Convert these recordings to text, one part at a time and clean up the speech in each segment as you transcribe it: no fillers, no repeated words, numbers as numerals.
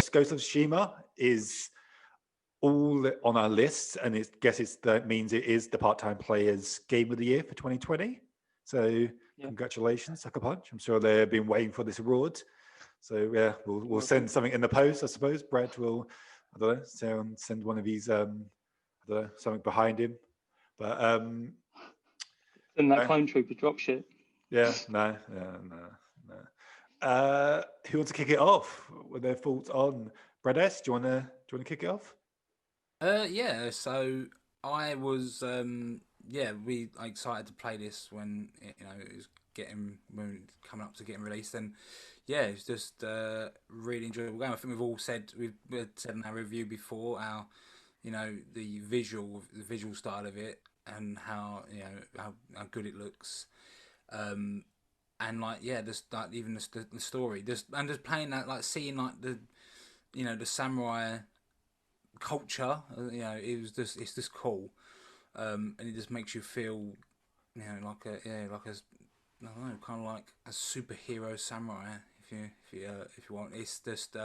Ghost of Tsushima is all on our list, and that means it is the Part-Time Players Game of the Year for 2020. So congratulations, Sucker Punch. I'm sure they've been waiting for this award. So yeah, we'll send something in the post, I suppose. Brad will, I don't know, send one of these, I don't know, something behind him. But and that clone trooper drop shit. Yeah, no. Who wants to kick it off with their thoughts on Brad S? Do you wanna kick it off? Yeah. So I was really excited to play this when it was coming up to getting released, and yeah, it's just really enjoyable game. I think we've said in our review before our the visual style of it and how how good it looks. And just like even the story, just playing that, like seeing like the the samurai culture, it's just cool, and it just makes you feel like a I don't know, kind of like a superhero samurai if you want. It's just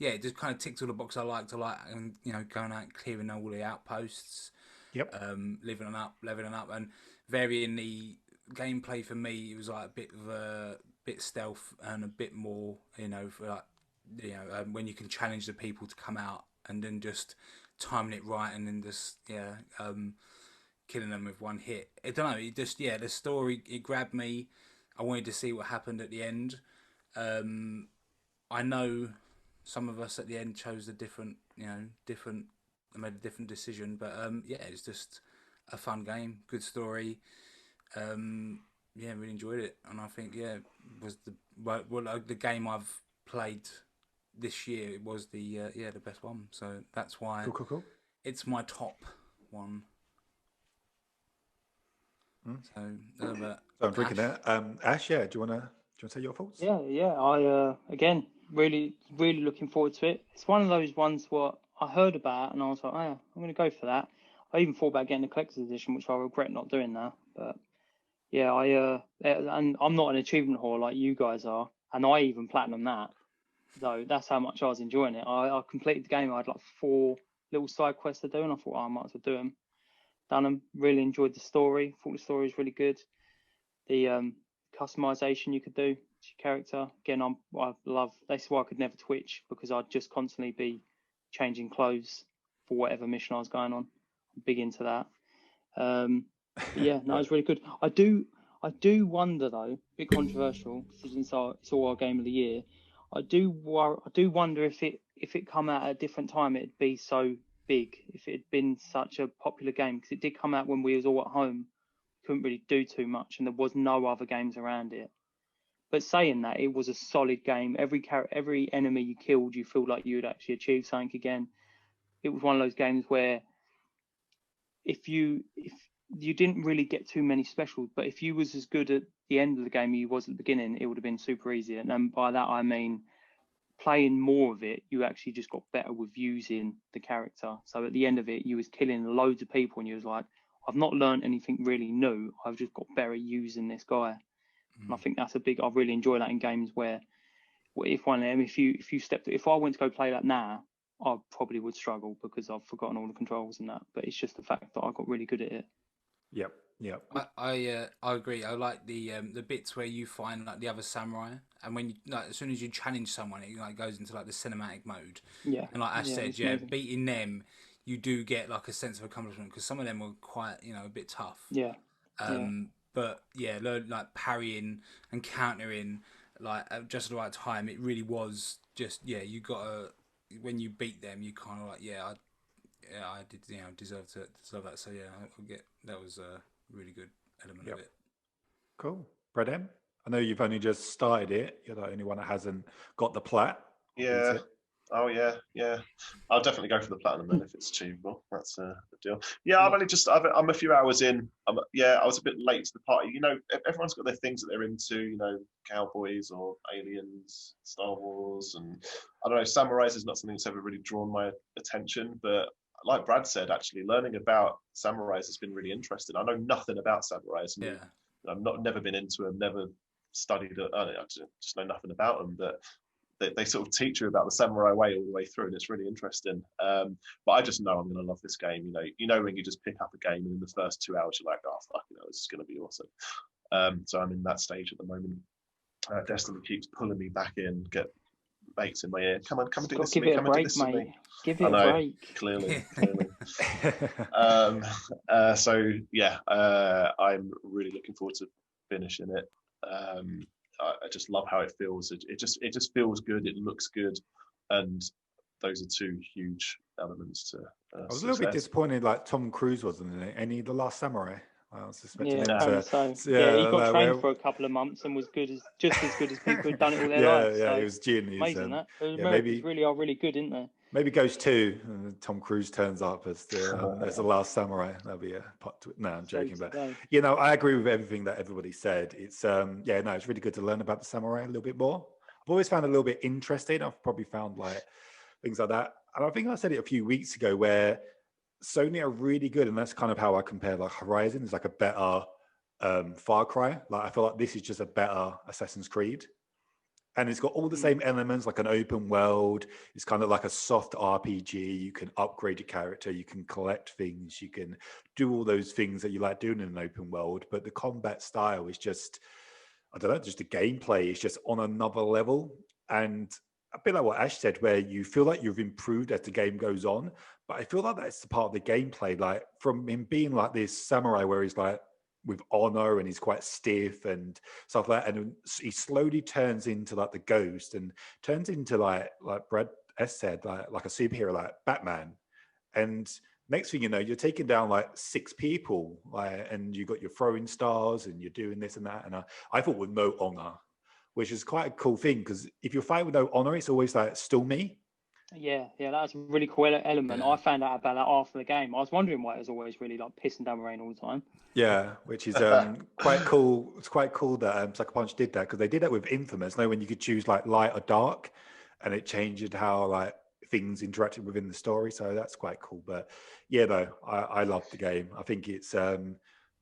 it just kind of ticks all the boxes I like, and going out clearing all the outposts, leveling up, and varying the gameplay. For me, it was like a bit of bit stealth and a bit more, for like when you can challenge the people to come out and then just timing it right and then just killing them with one hit. I don't know. It just the story, it grabbed me. I wanted to see what happened at the end. I know some of us at the end chose a different made a different decision, but it's just a fun game, good story. Really enjoyed it, and I think was the game I've played this year. It was the best one, so that's why cool. It's my top one. So I'm drinking that. Ash, do you want to say your thoughts? I again really looking forward to it. It's one of those ones what I heard about and I was like, oh yeah, I'm going to go for that. I even thought about getting the collector's edition, which I regret not doing now. But yeah, and I'm not an achievement whore like you guys are, and I even platinum that. So that's how much I was enjoying it. I completed the game. I had like 4 little side quests to do, and I thought, I might as well do them. Done them. Really enjoyed the story. Thought the story was really good. The customization you could do to your character. Again, I love. That's why I could never Twitch, because I'd just constantly be changing clothes for whatever mission I was going on. I'm big into that. It's really good. I do wonder though, a bit controversial since it's all our game of the year. I do wonder if it come out at a different time, it'd be so big. If it had been such a popular game, because it did come out when we was all at home, couldn't really do too much, and there was no other games around it. But saying that, it was a solid game. Every enemy you killed, you feel like you had actually achieved something again. It was one of those games where if you didn't really get too many specials, but if you was as good at the end of the game as you was at the beginning, it would have been super easy. And by that I mean playing more of it, you actually just got better with using the character. So at the end of it, you was killing loads of people, and you was like, I've not learned anything really new. I've just got better using this guy. And I think that's I really enjoy that in games where if I went to go play that now, I probably would struggle because I've forgotten all the controls and that. But it's just the fact that I got really good at it. Yep. I agree. I like the bits where you find like the other samurai, and when you as soon as you challenge someone, it goes into like the cinematic mode. Yeah. And like Ash said, beating them, you do get like a sense of accomplishment, because some of them were quite a bit tough. Yeah. But like parrying and countering like at just the right time. It really was just you gotta, when you beat them, you kind of like I did deserve that. So I get that was a really good element of it. Cool. Brad M, I know you've only just started it. You're the only one that hasn't got the plat. Yeah. Oh yeah. I'll definitely go for the platinum then if it's achievable. That's the deal. Yeah, I'm a few hours in. I was a bit late to the party. Everyone's got their things that they're into. Cowboys or aliens, Star Wars, and I don't know. Samurais is not something that's ever really drawn my attention, but like Brad said, actually learning about samurais has been really interesting. I know nothing about samurais. I've never been into them, never studied it. I just know nothing about them, but they sort of teach you about the samurai way all the way through, and it's really interesting. But I just know I'm going to love this game. You know when you just pick up a game and in the first 2 hours you're like, oh fuck, this is going to be awesome. So I'm in that stage at the moment. Destiny keeps pulling me back in, get mates in my ear. Come and do this to me. Come and do this to me. Give it a break. Clearly. So yeah, I'm really looking forward to finishing it. I just love how it feels. It just feels good. It looks good, and those are two huge elements to. I was a little bit disappointed, like Tom Cruise wasn't in it. Any The Last Samurai. I was expecting him to. So. Yeah, he got trained for a couple of months and was just as good as people who'd done it all their lives. Yeah, so it was genius. Amazing that. Americans really are really good, isn't they? Maybe Ghost 2, and Tom Cruise turns up as the Last Samurai. That'll be a pot to it. No, I'm joking, but I agree with everything that everybody said. It's it's really good to learn about the samurai a little bit more. I've always found it a little bit interesting. I've probably found like things like that, and I think I said it a few weeks ago where Sony are really good, and that's kind of how I compare like Horizon. It's like a better Far Cry. Like I feel like this is just a better Assassin's Creed. And it's got all the same elements, like an open world. It's kind of like a soft RPG. You can upgrade your character. You can collect things. You can do all those things that you like doing in an open world. But the combat style is just, I don't know, just the gameplay is just on another level. And a bit like what Ash said, where you feel like you've improved as the game goes on. But I feel like that's the part of the gameplay, like from him being like this samurai where he's like, with honor and he's quite stiff and stuff like that, and he slowly turns into like the ghost and turns into like Brad S said, like a superhero like Batman. And next thing you know, you're taking down like 6 people, and you got your throwing stars and you're doing this and that. And I thought with no honor, which is quite a cool thing, because if you're fighting with no honor, it's always like still me. Yeah, that's a really cool element. I found out about that after the game. I was wondering why it was always really like pissing down the rain all the time. Yeah, which is quite cool. It's quite cool that Sucker Punch did that, because they did that with Infamous. When you could choose like light or dark, and it changed how like things interacted within the story. So that's quite cool. But yeah, though I love the game. I think it's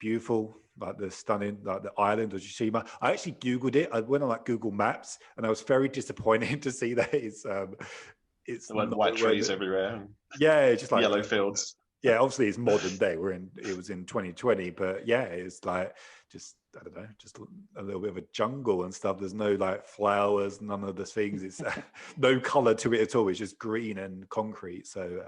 beautiful, like the stunning, like the island of Tsushima. I actually Googled it. I went on like Google Maps, and I was very disappointed to see that it's the white trees everywhere. Yeah, just like yellow fields. Yeah, obviously it's modern day. It was in 2020, but yeah, it's like just I don't know, just a little bit of a jungle and stuff. There's no like flowers, none of the things. It's no color to it at all. It's just green and concrete. So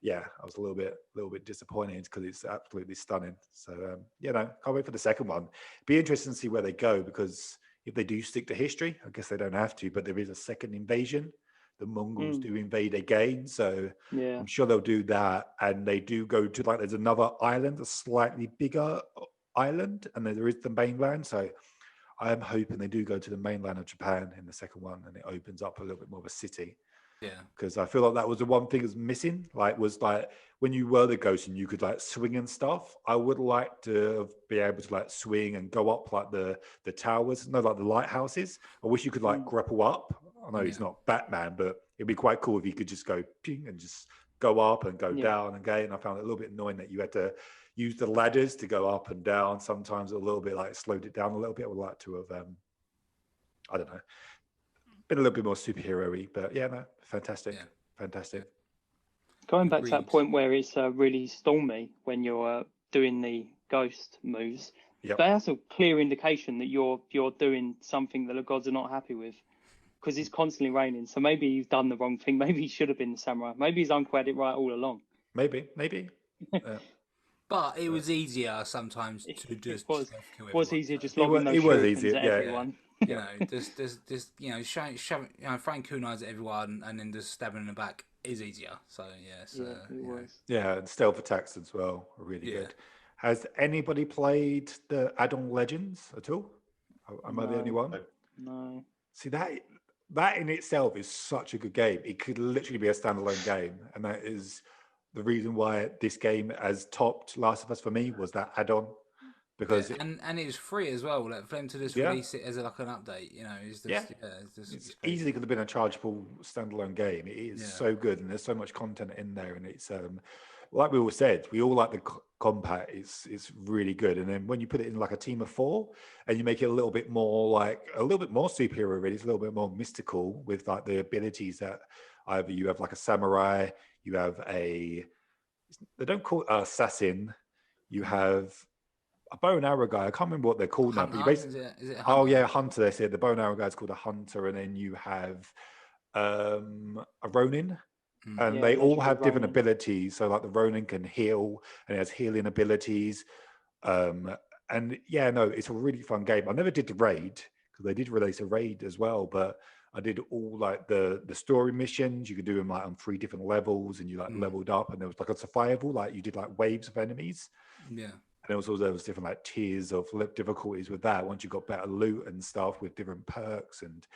yeah, I was a little bit disappointed because it's absolutely stunning. So can't wait for the second one. Be interesting to see where they go, because if they do stick to history, I guess they don't have to, but there is a second invasion. The Mongols do invade again, so I'm sure they'll do that. And they do go to there's another island, a slightly bigger island, and then there is the mainland. So I am hoping they do go to the mainland of Japan in the second one, and it opens up a little bit more of a city. Yeah, because I feel like that was the one thing that's missing. Was when you were the ghost and you could swing and stuff. I would like to be able to swing and go up the towers, the lighthouses. I wish you could grapple up. I know he's not Batman, but it'd be quite cool if he could just go ping and just go up and go down again. I found it a little bit annoying that you had to use the ladders to go up and down. Sometimes a little bit slowed it down a little bit. I would like to have, I don't know, been a little bit more superhero-y, but fantastic. Fantastic. Going back to that point where it's really stormy when you're doing the ghost moves, that's a clear indication that you're doing something that the gods are not happy with. Because it's constantly raining, so maybe he's done the wrong thing. Maybe he should have been the samurai. Maybe his uncle had it right all along. Maybe. But it was easier sometimes to just kill everyone. Was easier just lobbing those shurikens at everyone. Showing, throwing kunais at everyone and then just stabbing in the back is easier. So it was. Yeah, and stealth attacks as well are really good. Has anybody played the add-on Legends at all? Am I the only one? No. See that in itself is such a good game. It could literally be a standalone game, and that is the reason why this game has topped Last of Us for me, was that add-on. Because and it was free as well. For them to just release it as an update, it's easily could have been a chargeable standalone game. It is so good, and there's so much content in there, and it's like we all said, we all like the combat is really good. And then when you put it in like a team of 4 and you make it a little bit more superhero, really, it's a little bit more mystical with like the abilities that either you have like a samurai, you have they don't call it assassin, you have a bow and arrow guy. I can't remember what they're called now, but you basically, is it a hunter? oh yeah, hunter. They said the bow and arrow guy is called a hunter, and then you have a Ronin. And they all have different abilities. So like the Ronin can heal and it has healing abilities. And yeah, no, it's a really fun game. I never did the raid because they did release a raid as well, but I did all like the story missions. You could do them like on 3 different levels, and you like leveled up, and there was like a survival, like you did like waves of enemies. Yeah. And also there was different like tiers of difficulties with that. Once you got better loot and stuff with different perks, and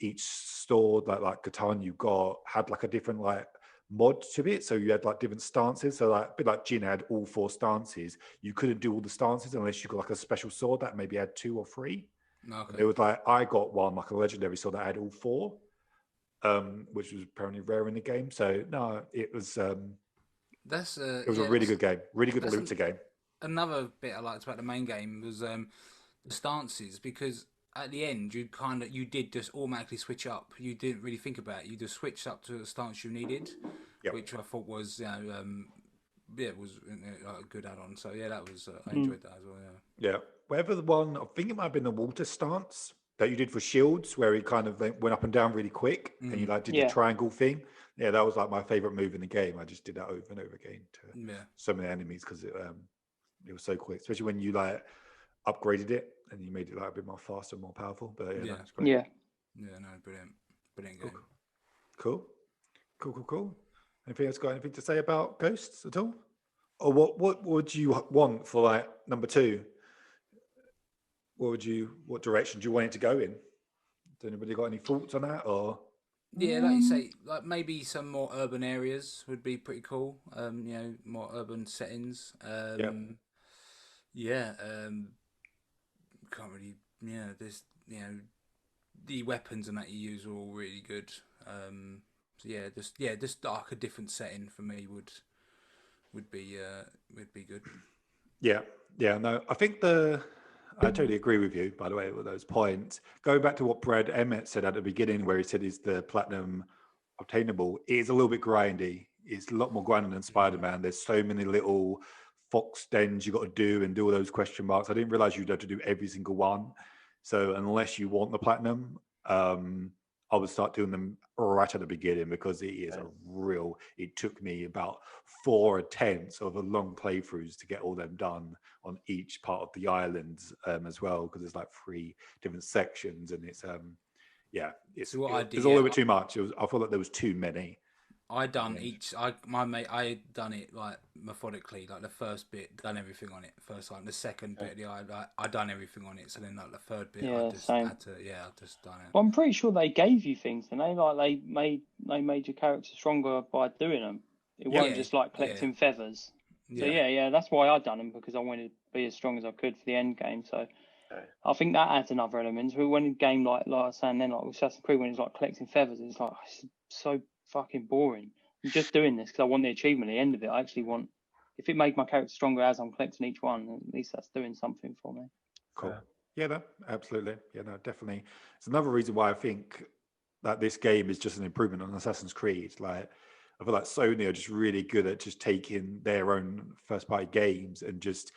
each store like Catan you got had like a different like mod to it, so you had like different stances. So like a bit like Jin had all 4 stances. You couldn't do all the stances unless you got like a special sword that maybe had 2 or 3. Okay. It was like I got one like a legendary sword that had all 4, which was apparently rare in the game. So no, it was it was a really good game, really good looter game. Another bit I liked about the main game was the stances, because at the end you did just automatically switch up. You didn't really think about it. You just switched up to the stance you needed, which I thought was it was a good add-on. So yeah, that was I enjoyed that as well. Yeah, whatever the one, I think it might have been the water stance that you did for shields, where it kind of went up and down really quick, and you like did the triangle thing. Yeah, that was like my favorite move in the game. I just did that over and over again to so many enemies because it was so quick, especially when you like upgraded it and you made it like a bit more faster, more powerful. But yeah, that's great. Yeah, no, brilliant game. Cool. Anything else got anything to say about Ghosts at all? Or what would you want for like number 2? What direction do you want it to go in? Does anybody got any thoughts on that? Or yeah, like you say, like maybe some more urban areas would be pretty cool. More urban settings. Can't really. Yeah, there's the weapons and that you use are all really good. Just like a different setting for me would be good. Yeah. No, I think I totally agree with you, by the way, with those points. Going back to what Brad Emmett said at the beginning, where he said is the platinum obtainable, it is a little bit grindy. It's a lot more grinding than Spider-Man. There's so many little fox dens you got to do and do all those question marks. I didn't realize you'd have to do every single one. So unless you want the platinum, I would start doing them right at the beginning, because it is it took me about 4 attempts of a long playthroughs to get all them done on each part of the island as well, because there's like 3 different sections, and it's it's all a little bit too much. I felt like there was too many. I done it like methodically, like the first bit, done everything on it first time. The second bit, I done everything on it. So then like the third bit, I just had to, I just done it. Well, I'm pretty sure they gave you things, and they made your character stronger by doing them. It wasn't just like collecting feathers. So that's why I done them, because I wanted to be as strong as I could for the end game. So I think that adds another element. So when a game like I was saying then, like with Assassin's Creed, when it's like collecting feathers, it's like it's so fucking boring. I'm just doing this because I want the achievement at the end of it. I actually want, if it made my character stronger as I'm collecting each one, at least that's doing something for me. Cool. Yeah, no, absolutely. Yeah, no, definitely. It's another reason why I think that this game is just an improvement on Assassin's Creed. Like, I feel like Sony are just really good at just taking their own first-party games and just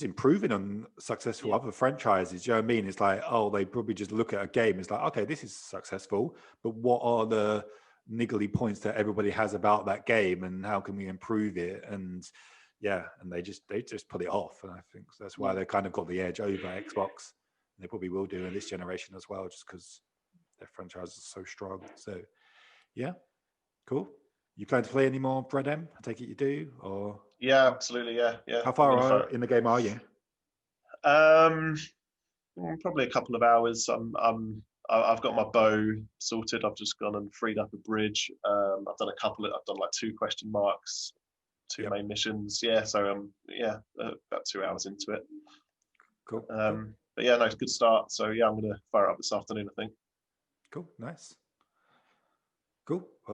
improving on successful other franchises. You know what I mean? It's like, they probably just look at a game. It's like, okay, this is successful, but what are the niggly points that everybody has about that game, and how can we improve it? And they just put it off, and I think that's why they kind of got the edge over Xbox. And they probably will do in this generation as well, just because their franchise is so strong. So yeah, cool. You plan to play any more Bread M? I take it you do, or absolutely, yeah. How far in the game are you? Probably a couple of hours. I've got my bow sorted. I've just gone and freed up a bridge. I've done like 2 question marks, 2 main missions. Yeah, so about 2 hours into it. Cool. But yeah, no, it's a good start. So yeah, I'm gonna fire it up this afternoon, I think. Cool, nice. Cool.